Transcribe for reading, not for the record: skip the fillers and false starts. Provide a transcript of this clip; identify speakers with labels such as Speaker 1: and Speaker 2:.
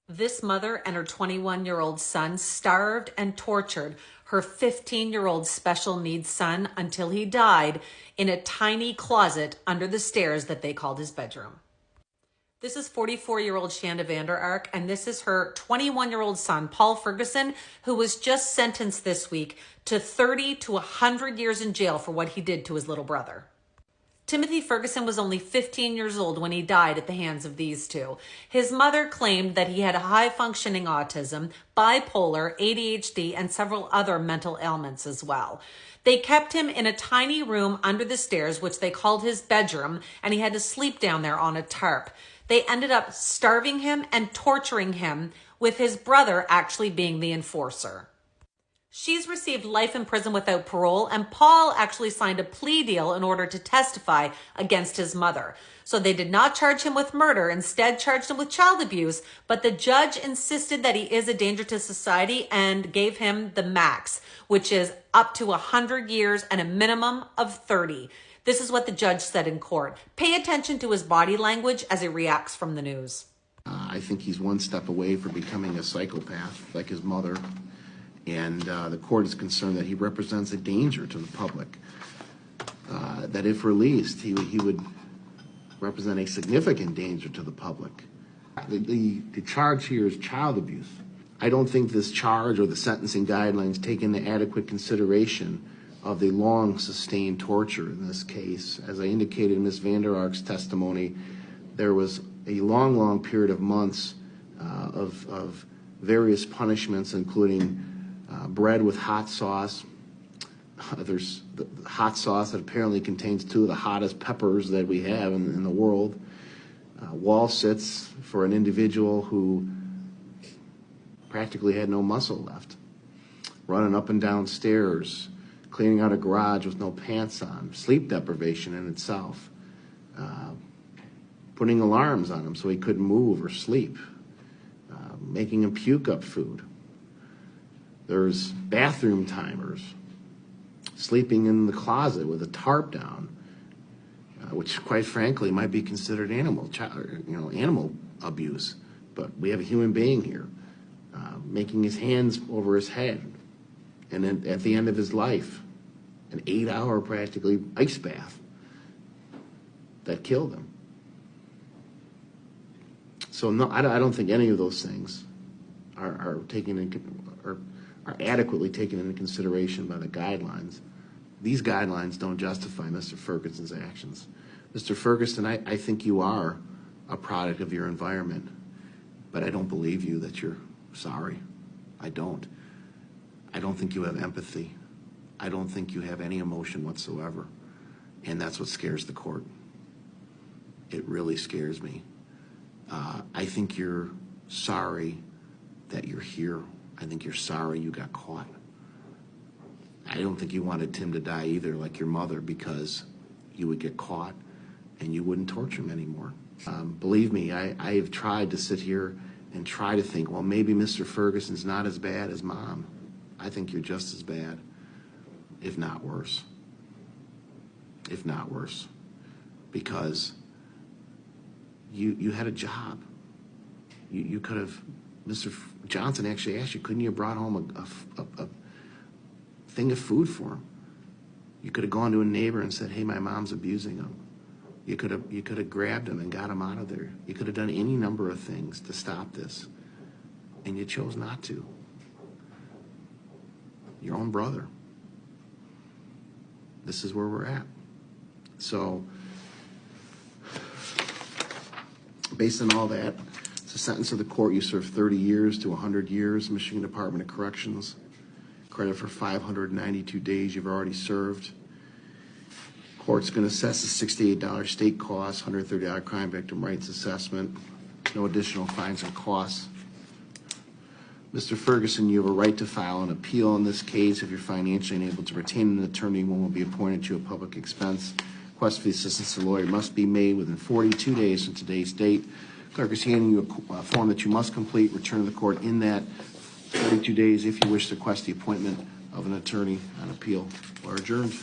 Speaker 1: This mother and her 21-year-old son starved and tortured her 15-year-old special needs son until he died in a tiny closet under the stairs that they called his bedroom. This is 44-year-old Shanda Vander Ark, and this is her 21-year-old son, Paul Ferguson, who was just sentenced this week to 30 to 100 years in jail for what he did to his little brother. Timothy Ferguson was only 15 years old when he died at the hands of these two. His mother claimed that he had high-functioning autism, bipolar, ADHD, and several other mental ailments as well. They kept him in a tiny room under the stairs, which they called his bedroom, and he had to sleep down there on a tarp. They ended up starving him and torturing him, with his brother actually being the enforcer. She's received life in prison without parole, and Paul actually signed a plea deal in order to testify against his mother. So they did not charge him with murder, instead charged him with child abuse, but the judge insisted that he is a danger to society and gave him the max, which is up to 100 years and a minimum of 30. This is what the judge said in court. Pay attention to his body language as he reacts from the news.
Speaker 2: I think he's one step away from becoming a psychopath like his mother. And the court is concerned that he represents a danger to the public, that if released, he would represent a significant danger to the public. The charge here is child abuse. I don't think this charge or the sentencing guidelines take into adequate consideration of the long sustained torture in this case. As I indicated in Ms. Vander Ark's testimony, there was a long period of months of various punishments, including bread with hot sauce. There's the hot sauce that apparently contains 2 of the hottest peppers that we have in the world. Wall sits for an individual who practically had no muscle left. Running up and down stairs, cleaning out a garage with no pants on, sleep deprivation in itself. Putting alarms on him so he couldn't move or sleep. Making him puke up food. There's bathroom timers, sleeping in the closet with a tarp down, which quite frankly might be considered animal abuse, but we have a human being here, making his hands over his head, and then at the end of his life, an 8-hour practically ice bath that killed him. So no, I don't think any of those things are adequately taken into consideration by the guidelines. These guidelines don't justify Mr. Ferguson's actions. Mr. Ferguson, I think you are a product of your environment, but I don't believe you that you're sorry. I don't. I don't think you have empathy. I don't think you have any emotion whatsoever, and that's what scares the court. It really scares me. I think you're sorry that you're here. I think you're sorry you got caught. I don't think you wanted Tim to die either, like your mother, because you would get caught and you wouldn't torture him anymore. Believe me, I have tried to sit here and try to think, well, maybe Mr. Ferguson's not as bad as Mom. I think you're just as bad, if not worse. If not worse. Because you had a job. You could have, Mr. Johnson actually asked you, couldn't you have brought home a thing of food for him? You could have gone to a neighbor and said, hey, my mom's abusing him. You could have grabbed him and got him out of there. You could have done any number of things to stop this, and you chose not to. Your own brother. This is where we're at. So, based on all that, it's a sentence of the court. You serve 30 years to 100 years, Michigan Department of Corrections. Credit for 592 days you've already served. Court's going to assess a $68 state cost, $130 crime victim rights assessment. No additional fines and costs. Mr. Ferguson, you have a right to file an appeal in this case. If you're financially unable to retain an attorney, one will be appointed to a public expense. Request for the assistance of a lawyer must be made within 42 days from today's date. Clerk is handing you a form that you must complete. Return to the court in that 42 days if you wish to request the appointment of an attorney on appeal. Or adjourned.